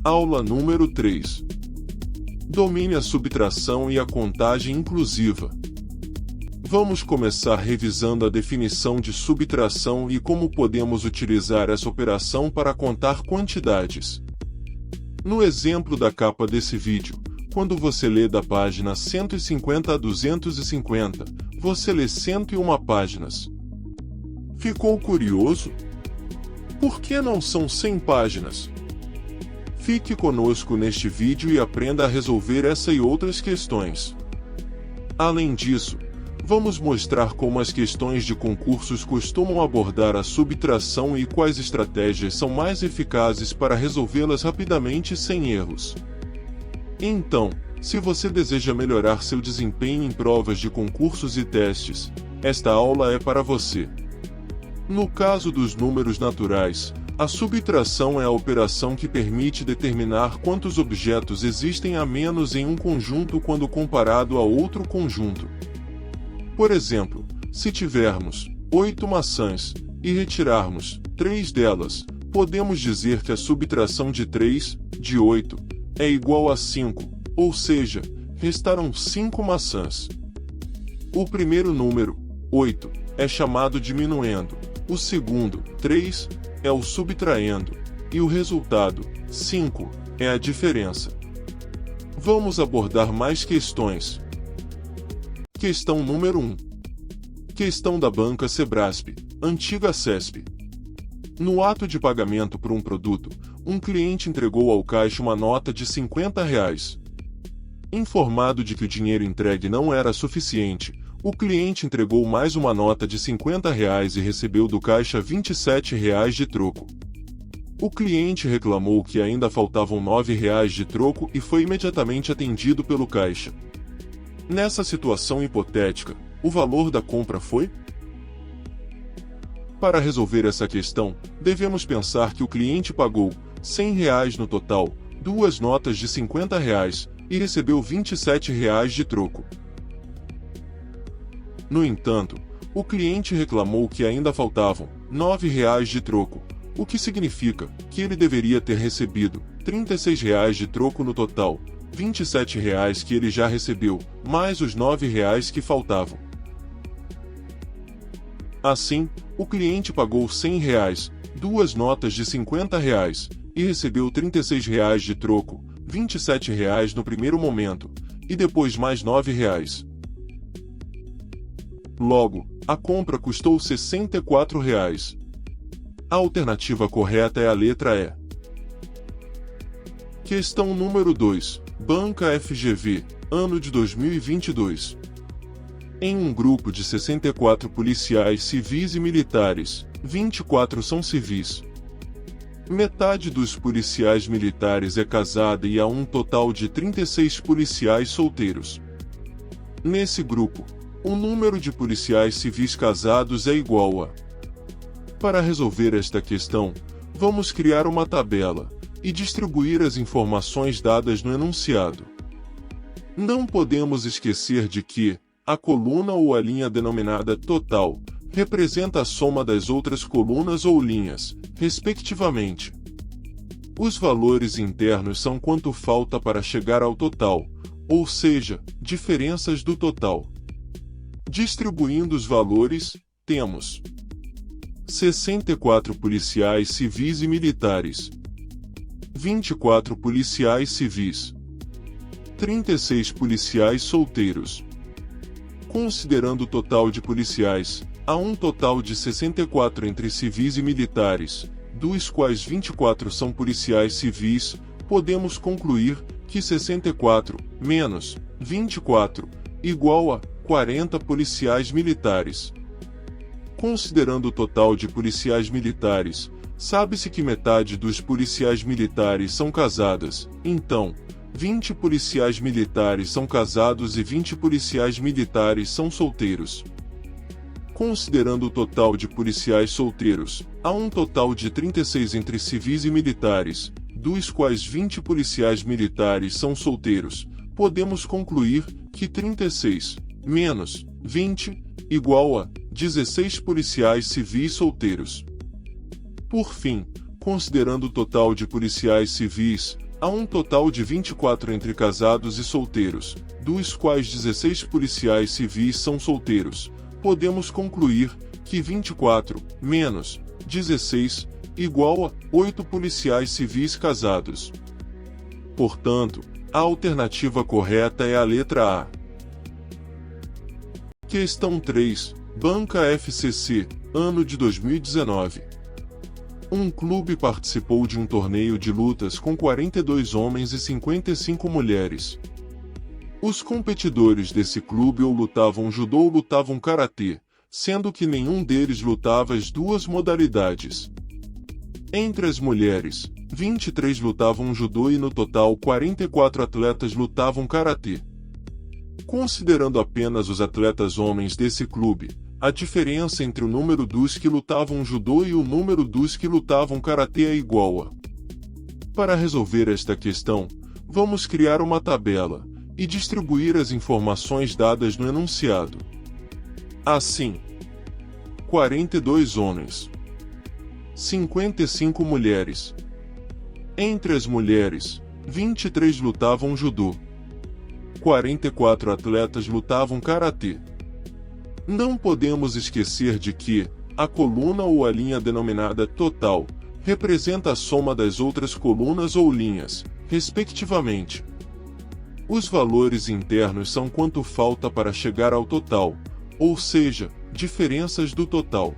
Aula número 3. Domine a subtração e a contagem inclusiva. Vamos começar revisando a definição de subtração e como podemos utilizar essa operação para contar quantidades. No exemplo da capa desse vídeo, quando você lê da página 150 a 250, você lê 101 páginas. Ficou curioso? Por que não são 100 páginas? Fique conosco neste vídeo e aprenda a resolver essa e outras questões. Além disso, vamos mostrar como as questões de concursos costumam abordar a subtração e quais estratégias são mais eficazes para resolvê-las rapidamente e sem erros. Então, se você deseja melhorar seu desempenho em provas de concursos e testes, esta aula é para você. No caso dos números naturais, a subtração é a operação que permite determinar quantos objetos existem a menos em um conjunto quando comparado a outro conjunto. Por exemplo, se tivermos 8 maçãs e retirarmos 3 delas, podemos dizer que a subtração de 3, de 8, é igual a 5, ou seja, restaram 5 maçãs. O primeiro número, 8, é chamado diminuendo, o segundo, 3, é o subtraindo, e o resultado, 5, é a diferença. Vamos abordar mais questões. Questão número 1. Questão da Banca Sebrasp, antiga CESP. No ato de pagamento por um produto, um cliente entregou ao caixa uma nota de R$50. Informado de que o dinheiro entregue não era suficiente, o cliente entregou mais uma nota de R$50 e recebeu do caixa R$27 de troco. O cliente reclamou que ainda faltavam R$9 de troco e foi imediatamente atendido pelo caixa. Nessa situação hipotética, o valor da compra foi? Para resolver essa questão, devemos pensar que o cliente pagou R$100 no total, 2 notas de R$50 e recebeu R$27 de troco. No entanto, o cliente reclamou que ainda faltavam R$9 de troco, o que significa que ele deveria ter recebido R$36 de troco no total, R$27 que ele já recebeu, mais os R$9 que faltavam. Assim, o cliente pagou R$100, 2 notas de R$50 e recebeu R$36 de troco, R$27 no primeiro momento, e depois mais R$9. Logo, a compra custou R$64. A alternativa correta é a letra E. Questão número 2. Banca FGV, ano de 2022. Em um grupo de 64 policiais civis e militares, 24 são civis. Metade dos policiais militares é casada e há um total de 36 policiais solteiros. Nesse grupo, o número de policiais civis casados é igual a... Para resolver esta questão, vamos criar uma tabela e distribuir as informações dadas no enunciado. Não podemos esquecer de que a coluna ou a linha denominada total representa a soma das outras colunas ou linhas, respectivamente. Os valores internos são quanto falta para chegar ao total, ou seja, diferenças do total. Distribuindo os valores, temos 64 policiais civis e militares, 24 policiais civis, 36 policiais solteiros. Considerando o total de policiais, há um total de 64 entre civis e militares, dos quais 24 são policiais civis, podemos concluir que 64 menos 24 igual a 40 policiais militares. Considerando o total de policiais militares, sabe-se que metade dos policiais militares são casadas, então, 20 policiais militares são casados e 20 policiais militares são solteiros. Considerando o total de policiais solteiros, há um total de 36 entre civis e militares, dos quais 20 policiais militares são solteiros, podemos concluir que 36 menos 20 igual a 16 policiais civis solteiros. Por fim, considerando o total de policiais civis, há um total de 24 entre casados e solteiros, dos quais 16 policiais civis são solteiros. Podemos concluir que 24 menos 16 igual a 8 policiais civis casados. Portanto, a alternativa correta é a letra A. Questão 3. Banca FCC, ano de 2019. Um clube participou de um torneio de lutas com 42 homens e 55 mulheres. Os competidores desse clube ou lutavam judô ou lutavam karatê, sendo que nenhum deles lutava as duas modalidades. Entre as mulheres, 23 lutavam judô e no total 44 atletas lutavam karatê. Considerando apenas os atletas homens desse clube, a diferença entre o número dos que lutavam judô e o número dos que lutavam karatê é igual a. Para resolver esta questão, vamos criar uma tabela e distribuir as informações dadas no enunciado. Assim, 42 homens, 55 mulheres. Entre as mulheres, 23 lutavam judô, 44 atletas lutavam karatê. Não podemos esquecer de que a coluna ou a linha denominada total representa a soma das outras colunas ou linhas, respectivamente. Os valores internos são quanto falta para chegar ao total, ou seja, diferenças do total.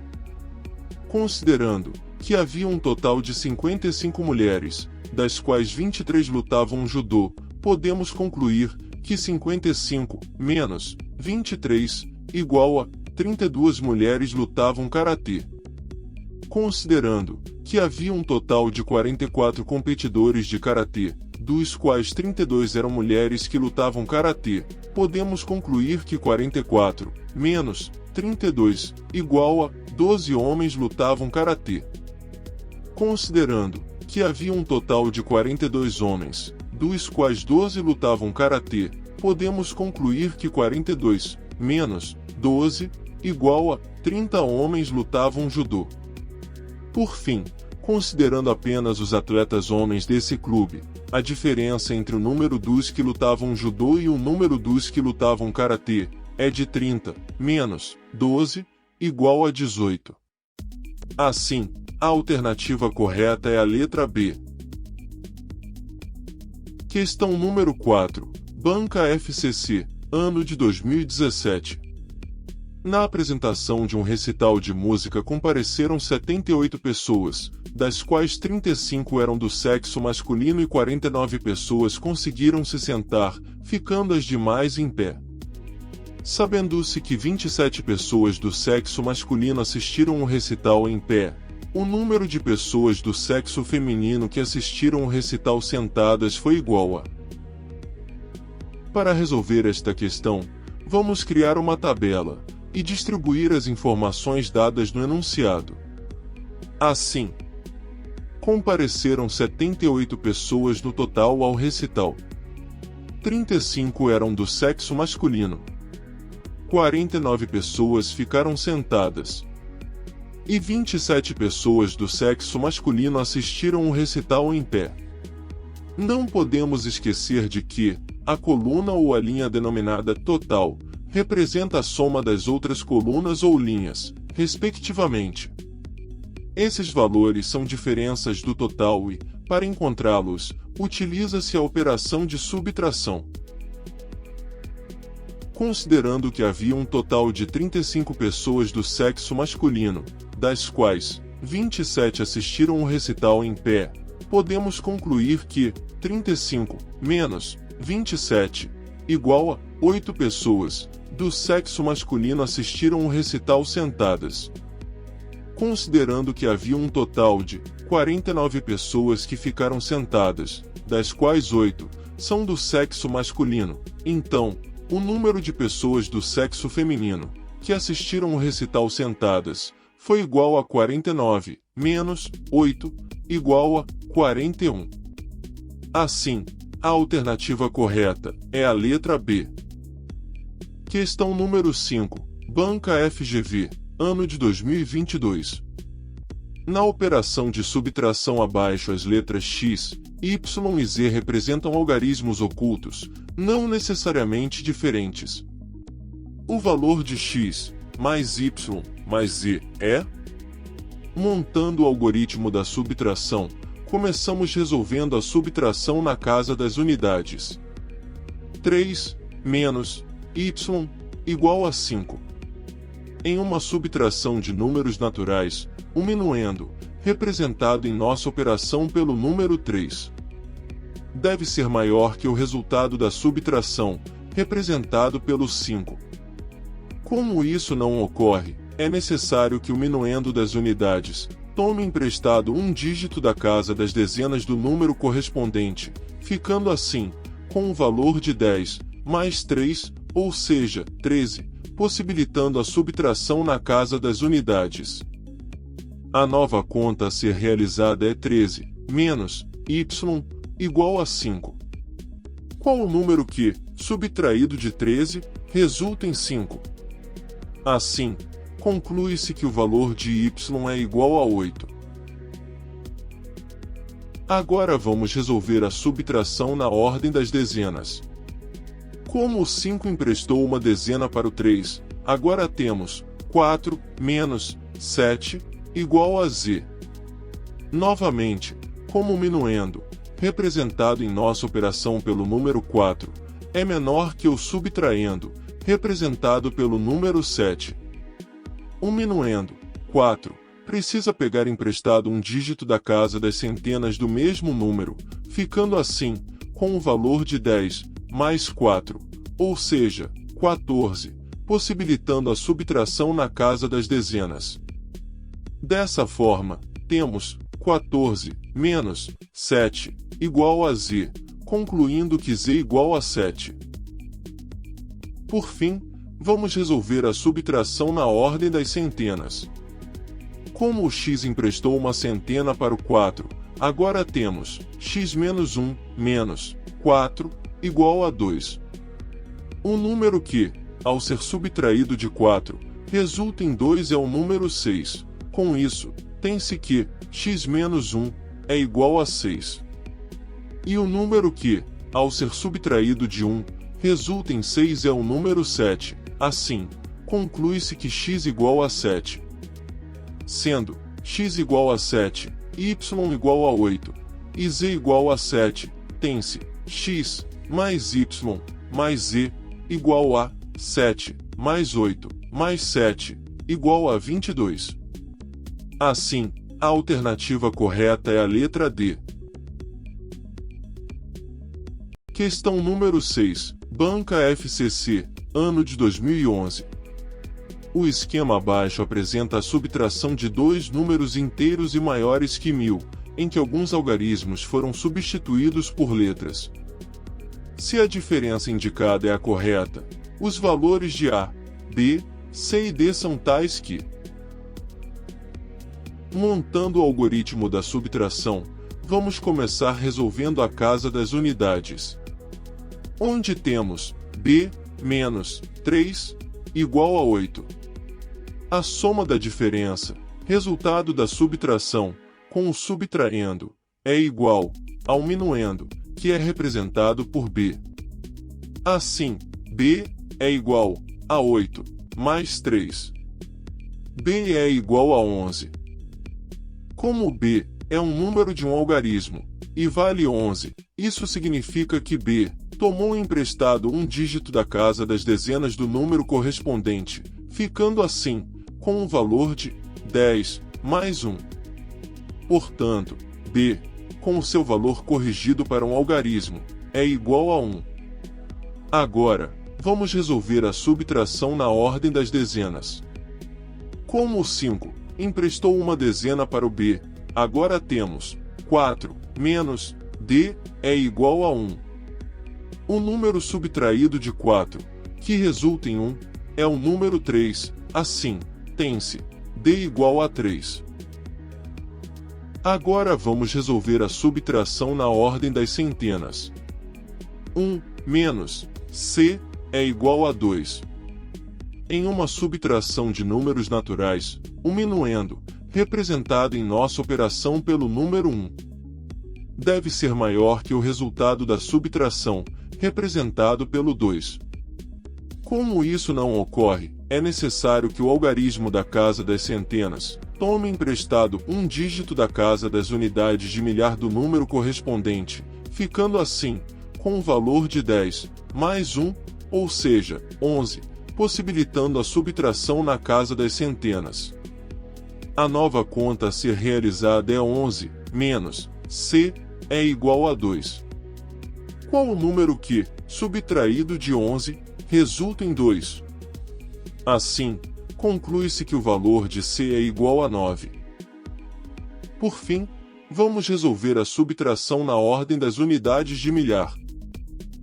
Considerando que havia um total de 55 mulheres, das quais 23 lutavam judô, podemos concluir que 55 menos 23 igual a 32 mulheres lutavam karatê. Considerando que havia um total de 44 competidores de karatê, dos quais 32 eram mulheres que lutavam karatê, podemos concluir que 44 menos 32 igual a 12 homens lutavam karatê. Considerando que havia um total de 42 homens, dos quais 12 lutavam karatê, podemos concluir que 42 menos 12 igual a 30 homens lutavam judô. Por fim, considerando apenas os atletas homens desse clube, a diferença entre o número dos que lutavam judô e o número dos que lutavam karatê é de 30 menos 12 igual a 18. Assim, a alternativa correta é a letra B. Questão número 4. Banca FCC, ano de 2017. Na apresentação de um recital de música compareceram 78 pessoas, das quais 35 eram do sexo masculino e 49 pessoas conseguiram se sentar, ficando as demais em pé. Sabendo-se que 27 pessoas do sexo masculino assistiram o recital em pé, o número de pessoas do sexo feminino que assistiram o recital sentadas foi igual a. Para resolver esta questão, vamos criar uma tabela e distribuir as informações dadas no enunciado. Assim, compareceram 78 pessoas no total ao recital. 35 eram do sexo masculino. 49 pessoas ficaram sentadas. E 27 pessoas do sexo masculino assistiram o recital em pé. Não podemos esquecer de que a coluna ou a linha denominada total representa a soma das outras colunas ou linhas, respectivamente. Esses valores são diferenças do total e, para encontrá-los, utiliza-se a operação de subtração. Considerando que havia um total de 35 pessoas do sexo masculino, das quais 27 assistiram o recital em pé, podemos concluir que 35 menos 27 igual a 8 pessoas do sexo masculino assistiram o recital sentadas. Considerando que havia um total de 49 pessoas que ficaram sentadas, das quais 8 são do sexo masculino, então, o número de pessoas do sexo feminino que assistiram o recital sentadas foi igual a 49 menos 8 igual a 41. Assim, a alternativa correta é a letra B. Questão número 5. Banca FGV, ano de 2022. Na operação de subtração abaixo as letras X, y e z representam algarismos ocultos, não necessariamente diferentes. O valor de x mais y mais z é? Montando o algoritmo da subtração, começamos resolvendo a subtração na casa das unidades. 3 menos y igual a 5. Em uma subtração de números naturais, o minuendo, representado em nossa operação pelo número 3, deve ser maior que o resultado da subtração, representado pelo 5. Como isso não ocorre, é necessário que o minuendo das unidades tome emprestado um dígito da casa das dezenas do número correspondente, ficando assim, com o valor de 10, mais 3, ou seja, 13, possibilitando a subtração na casa das unidades. A nova conta a ser realizada é 13, menos y, igual a 5. Qual o número que, subtraído de 13, resulta em 5? Assim, conclui-se que o valor de y é igual a 8. Agora vamos resolver a subtração na ordem das dezenas. Como o 5 emprestou uma dezena para o 3, agora temos 4 menos 7 igual a z. Novamente, como o minuendo, representado em nossa operação pelo número 4, é menor que o subtraendo, representado pelo número 7. O minuendo, 4, precisa pegar emprestado um dígito da casa das centenas do mesmo número, ficando assim, com o valor de 10, mais 4, ou seja, 14, possibilitando a subtração na casa das dezenas. Dessa forma, temos 14 menos 7 igual a z, concluindo que z igual a 7. Por fim, vamos resolver a subtração na ordem das centenas. Como o x emprestou uma centena para o 4, agora temos x menos 1 menos 4 igual a 2. O número que, ao ser subtraído de 4, resulta em 2 é o número 6. Com isso, tem-se que x menos 1 é igual a 6. E o número que, ao ser subtraído de 1, resulta em 6 é o número 7. Assim, conclui-se que x igual a 7. Sendo x igual a 7, y igual a 8, e z igual a 7, tem-se x mais y mais z igual a 7 mais 8 mais 7 igual a 22. Assim, a alternativa correta é a letra D. Questão número 6, Banca FCC, ano de 2011. O esquema abaixo apresenta a subtração de dois números inteiros e maiores que 1000, em que alguns algarismos foram substituídos por letras. Se a diferença indicada é a correta, os valores de A, B, C e D são tais que... Montando o algoritmo da subtração, vamos começar resolvendo a casa das unidades. Onde temos B menos 3 igual a 8. A soma da diferença, resultado da subtração, com o subtraendo, é igual ao minuendo, que é representado por B. Assim, B é igual a 8 mais 3. B é igual a 11. Como B é um número de um algarismo, e vale 11, isso significa que B tomou emprestado um dígito da casa das dezenas do número correspondente, ficando assim, com o valor de 10 mais 1. Portanto, B, com o seu valor corrigido para um algarismo, é igual a 1. Agora, vamos resolver a subtração na ordem das dezenas. Como o 5 emprestou uma dezena para o B, agora temos 4 menos D é igual a 1. O número subtraído de 4, que resulta em 1, é o número 3, assim, tem-se D igual a 3. Agora vamos resolver a subtração na ordem das centenas. 1 menos C é igual a 2. Em uma subtração de números naturais, o minuendo, representado em nossa operação pelo número 1, deve ser maior que o resultado da subtração, representado pelo 2. Como isso não ocorre, é necessário que o algarismo da casa das centenas tome emprestado um dígito da casa das unidades de milhar do número correspondente, ficando assim, com o valor de 10, mais 1, ou seja, 11, possibilitando a subtração na casa das centenas. A nova conta a ser realizada é 11, menos, C, é igual a 2. Qual o número que, subtraído de 11, resulta em 2? Assim, conclui-se que o valor de C é igual a 9. Por fim, vamos resolver a subtração na ordem das unidades de milhar.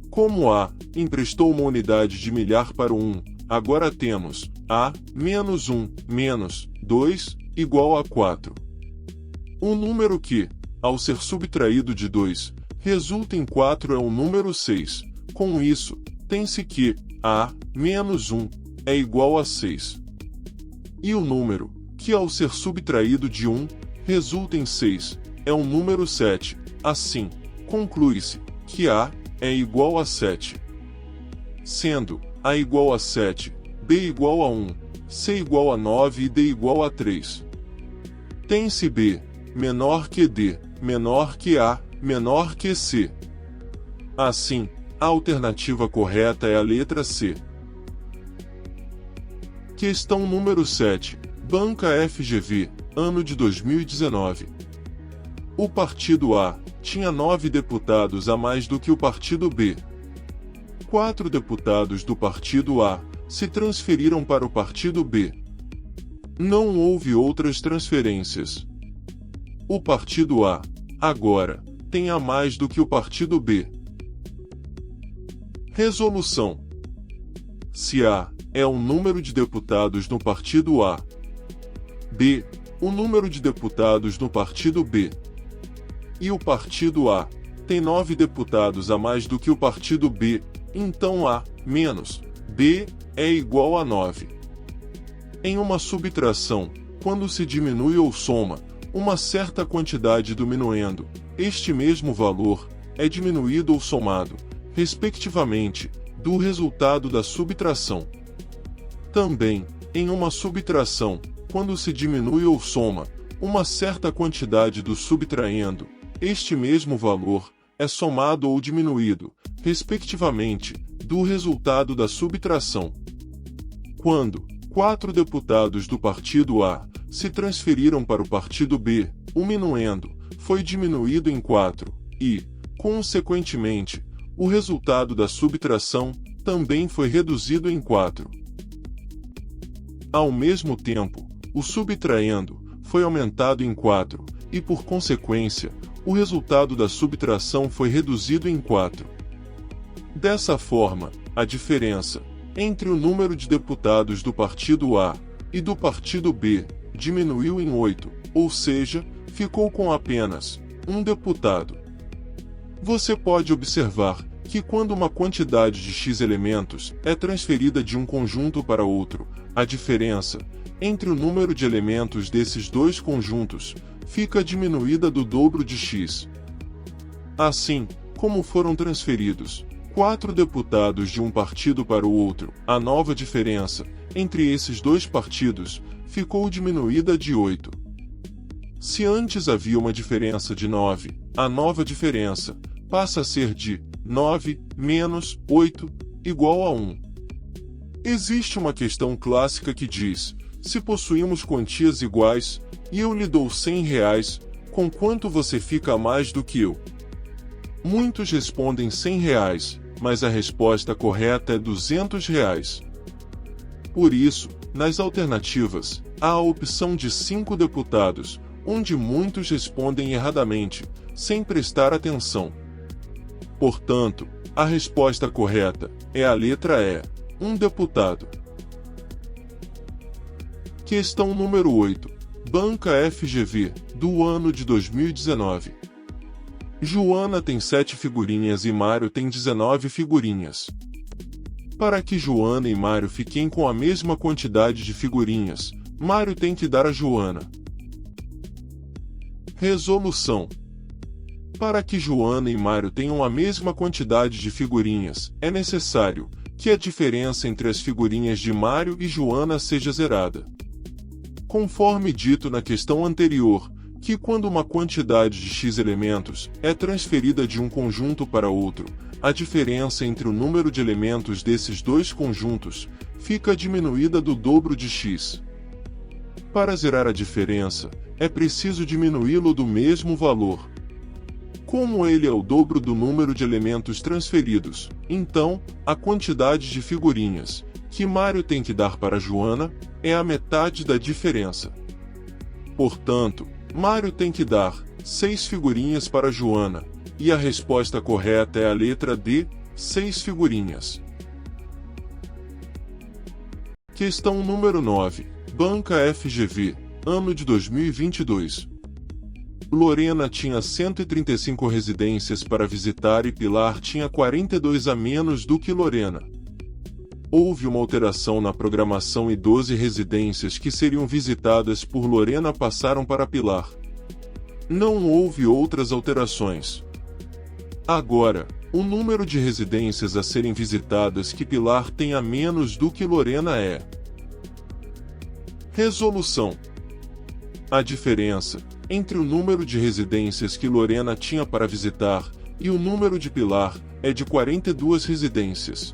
Como A emprestou uma unidade de milhar para o 1, agora temos A menos 1 menos 2 igual a 4. Um número que, ao ser subtraído de 2, resulta em 4 é o número 6. Com isso, tem-se que A menos 1 é igual a 6. E o número, que ao ser subtraído de 1, resulta em 6, é o número 7. Assim, conclui-se que A é igual a 7. Sendo A igual a 7, B igual a 1, C igual a 9 e D igual a 3. Tem-se B menor que D, menor que A, menor que C. Assim, a alternativa correta é a letra C. Questão número 7. Banca FGV, ano de 2019. O partido A tinha 9 deputados a mais do que o partido B. 4 deputados do partido A se transferiram para o partido B. Não houve outras transferências. O partido A, agora, tem a mais do que o partido B. Resolução. Se A é o número de deputados no partido A, B, o número de deputados no partido B, e o partido A tem 9 deputados a mais do que o partido B, então A menos B é igual a 9. Em uma subtração, quando se diminui ou soma uma certa quantidade diminuindo, este mesmo valor é diminuído ou somado, respectivamente, do resultado da subtração. Também, em uma subtração, quando se diminui ou soma uma certa quantidade do subtraendo, este mesmo valor é somado ou diminuído, respectivamente, do resultado da subtração. Quando 4 deputados do partido A se transferiram para o partido B, o minuendo foi diminuído em 4 e, consequentemente, o resultado da subtração também foi reduzido em 4. Ao mesmo tempo, o subtraendo foi aumentado em 4 e, por consequência, o resultado da subtração foi reduzido em 4. Dessa forma, a diferença entre o número de deputados do partido A e do partido B diminuiu em 8, ou seja, ficou com apenas um deputado. Você pode observar que quando uma quantidade de X elementos é transferida de um conjunto para outro, a diferença entre o número de elementos desses dois conjuntos fica diminuída do dobro de X. Assim, como foram transferidos 4 deputados de um partido para o outro, a nova diferença entre esses dois partidos ficou diminuída de 8. Se antes havia uma diferença de 9, a nova diferença passa a ser de 9 menos 8 igual a 1. Existe uma questão clássica que diz: se possuímos quantias iguais, e eu lhe dou R$100, com quanto você fica a mais do que eu? Muitos respondem R$100, mas a resposta correta é R$200. Por isso, nas alternativas, há a opção de 5 deputados, onde muitos respondem erradamente, sem prestar atenção. Portanto, a resposta correta é a letra E, 1 deputado. Questão número 8. Banca FGV, do ano de 2019. Joana tem 7 figurinhas e Mário tem 19 figurinhas. Para que Joana e Mário fiquem com a mesma quantidade de figurinhas, Mário tem que dar a Joana. Resolução. Para que Joana e Mário tenham a mesma quantidade de figurinhas, é necessário que a diferença entre as figurinhas de Mário e Joana seja zerada. Conforme dito na questão anterior, que quando uma quantidade de x elementos é transferida de um conjunto para outro, a diferença entre o número de elementos desses dois conjuntos fica diminuída do dobro de x. Para zerar a diferença, é preciso diminuí-lo do mesmo valor. Como ele é o dobro do número de elementos transferidos, então, a quantidade de figurinhas que Mário tem que dar para Joana é a metade da diferença. Portanto, Mário tem que dar 6 figurinhas para Joana, e a resposta correta é a letra D, 6 figurinhas. Questão número 9. Banca FGV, ano de 2022. Lorena tinha 135 residências para visitar e Pilar tinha 42 a menos do que Lorena. Houve uma alteração na programação e 12 residências que seriam visitadas por Lorena passaram para Pilar. Não houve outras alterações. Agora, o número de residências a serem visitadas que Pilar tem a menos do que Lorena é. Resolução. A diferença entre o número de residências que Lorena tinha para visitar e o número de Pilar é de 42 residências.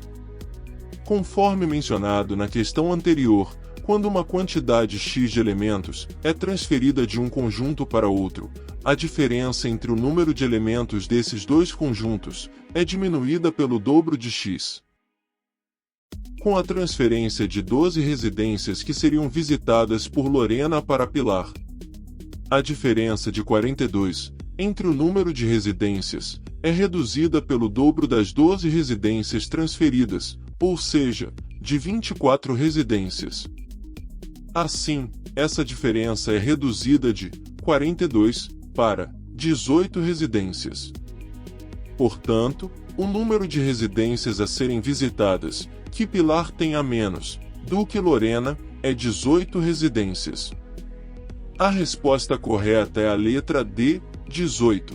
Conforme mencionado na questão anterior, quando uma quantidade x de elementos é transferida de um conjunto para outro, a diferença entre o número de elementos desses dois conjuntos é diminuída pelo dobro de x. Com a transferência de 12 residências que seriam visitadas por Lorena para Pilar, a diferença de 42 entre o número de residências é reduzida pelo dobro das 12 residências transferidas, ou seja, de 24 residências. Assim, essa diferença é reduzida de 42 para 18 residências. Portanto, o número de residências a serem visitadas que Pilar tem a menos do que Lorena é 18 residências. A resposta correta é a letra D, 18.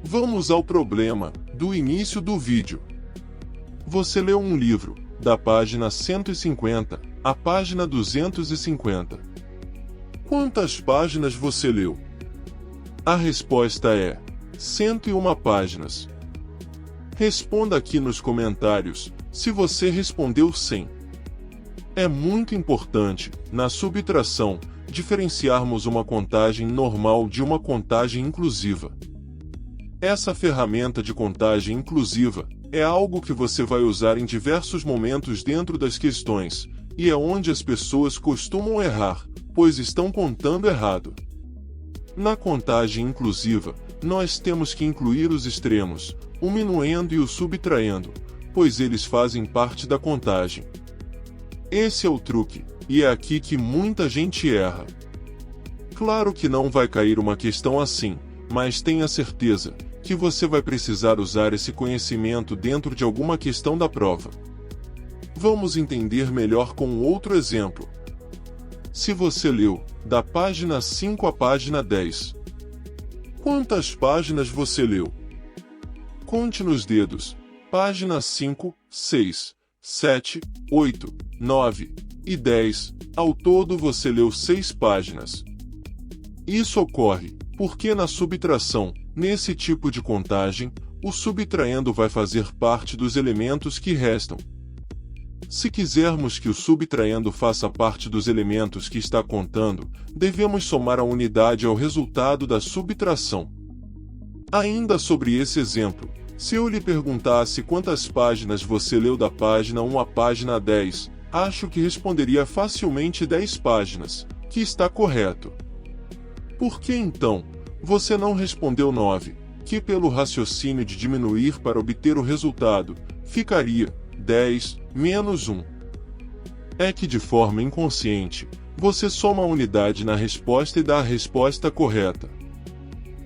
Vamos ao problema do início do vídeo. Você leu um livro, da página 150 à página 250. Quantas páginas você leu? A resposta é 101 páginas. Responda aqui nos comentários se você respondeu 100. É muito importante, na subtração, diferenciarmos uma contagem normal de uma contagem inclusiva. Essa ferramenta de contagem inclusiva é algo que você vai usar em diversos momentos dentro das questões, e é onde as pessoas costumam errar, pois estão contando errado. Na contagem inclusiva, nós temos que incluir os extremos, o minuendo e o subtraindo, pois eles fazem parte da contagem. Esse é o truque, e é aqui que muita gente erra. Claro que não vai cair uma questão assim, mas tenha certeza que você vai precisar usar esse conhecimento dentro de alguma questão da prova. Vamos entender melhor com outro exemplo. Se você leu da página 5 à página 10, quantas páginas você leu? Conte nos dedos. Página 5, 6, 7, 8, 9 e 10. Ao todo você leu 6 páginas. Isso ocorre porque na subtração, nesse tipo de contagem, o subtraendo vai fazer parte dos elementos que restam. Se quisermos que o subtraendo faça parte dos elementos que está contando, devemos somar a unidade ao resultado da subtração. Ainda sobre esse exemplo, se eu lhe perguntasse quantas páginas você leu da página 1 à página 10, acho que responderia facilmente 10 páginas, que está correto. Por que então você não respondeu 9, que pelo raciocínio de diminuir para obter o resultado, ficaria 10 menos 1? É que de forma inconsciente, você soma a unidade na resposta e dá a resposta correta.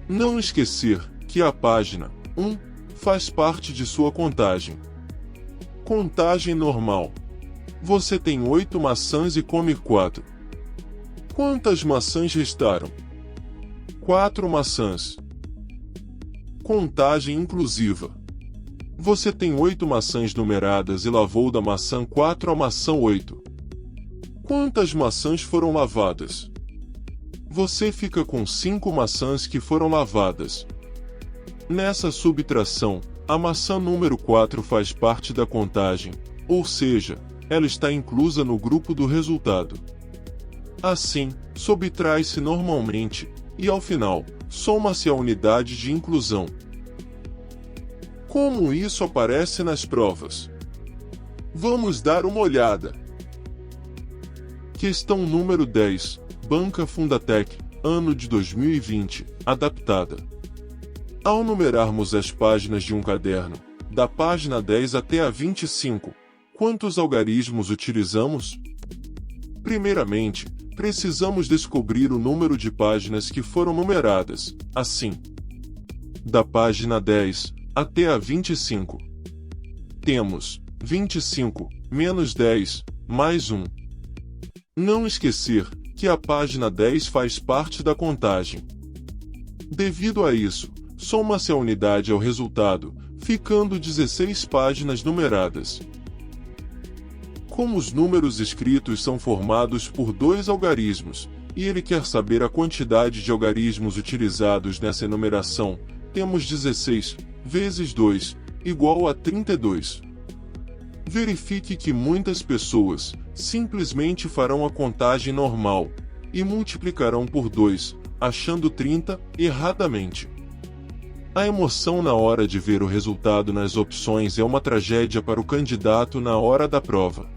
Não esquecer que a página 1 faz parte de sua contagem. Contagem normal. Você tem 8 maçãs e come 4. Quantas maçãs restaram? 4 maçãs. Contagem inclusiva. Você tem 8 maçãs numeradas e lavou da maçã 4 à maçã 8. Quantas maçãs foram lavadas? Você fica com 5 maçãs que foram lavadas. Nessa subtração, a maçã número 4 faz parte da contagem, ou seja, ela está inclusa no grupo do resultado. Assim, subtrai-se normalmente, e ao final, soma-se a unidade de inclusão. Como isso aparece nas provas? Vamos dar uma olhada. Questão número 10, Banca Fundatec, ano de 2020, adaptada. Ao numerarmos as páginas de um caderno, da página 10 até a 25, quantos algarismos utilizamos? Primeiramente, precisamos descobrir o número de páginas que foram numeradas, assim. Da página 10 até a 25. Temos 25 menos 10 mais 1. Não esquecer que a página 10 faz parte da contagem. Devido a isso, soma-se a unidade ao resultado, ficando 16 páginas numeradas. Como os números escritos são formados por 2 algarismos, e ele quer saber a quantidade de algarismos utilizados nessa enumeração, temos 16 vezes 2, igual a 32. Verifique que muitas pessoas simplesmente farão a contagem normal, e multiplicarão por 2, achando 30, erradamente. A emoção na hora de ver o resultado nas opções é uma tragédia para o candidato na hora da prova.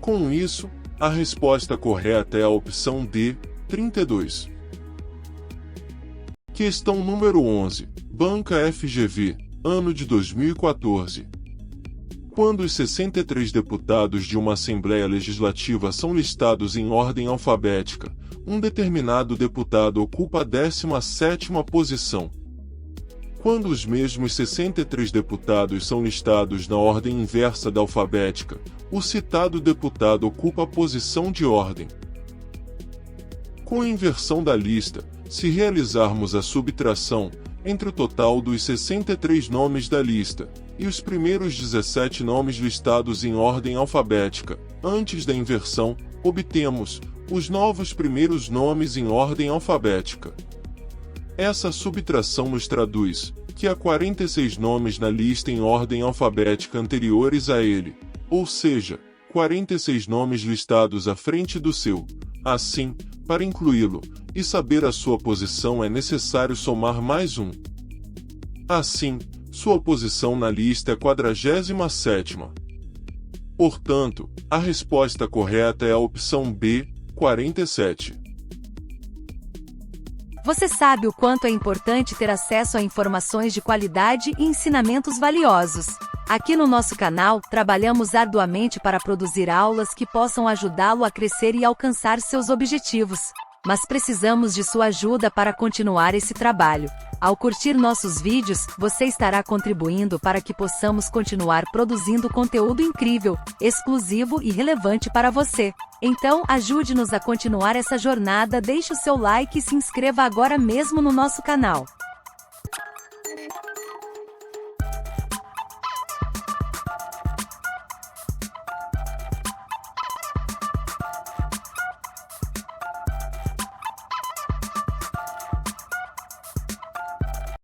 Com isso, a resposta correta é a opção D, 32. Questão número 11, Banca FGV, ano de 2014. Quando os 63 deputados de uma Assembleia Legislativa são listados em ordem alfabética, um determinado deputado ocupa a 17ª posição. Quando os mesmos 63 deputados são listados na ordem inversa da alfabética, o citado deputado ocupa a posição de ordem. Com a inversão da lista, se realizarmos a subtração entre o total dos 63 nomes da lista e os primeiros 17 nomes listados em ordem alfabética, antes da inversão, obtemos os novos primeiros nomes em ordem alfabética. Essa subtração nos traduz que há 46 nomes na lista em ordem alfabética anteriores a ele, ou seja, 46 nomes listados à frente do seu. Assim, para incluí-lo e saber a sua posição é necessário somar mais 1. Assim, sua posição na lista é 47ª. Portanto, a resposta correta é a opção B, 47. Você sabe o quanto é importante ter acesso a informações de qualidade e ensinamentos valiosos. Aqui no nosso canal, trabalhamos arduamente para produzir aulas que possam ajudá-lo a crescer e alcançar seus objetivos. Mas precisamos de sua ajuda para continuar esse trabalho. Ao curtir nossos vídeos, você estará contribuindo para que possamos continuar produzindo conteúdo incrível, exclusivo e relevante para você. Então, ajude-nos a continuar essa jornada, deixe o seu like e se inscreva agora mesmo no nosso canal.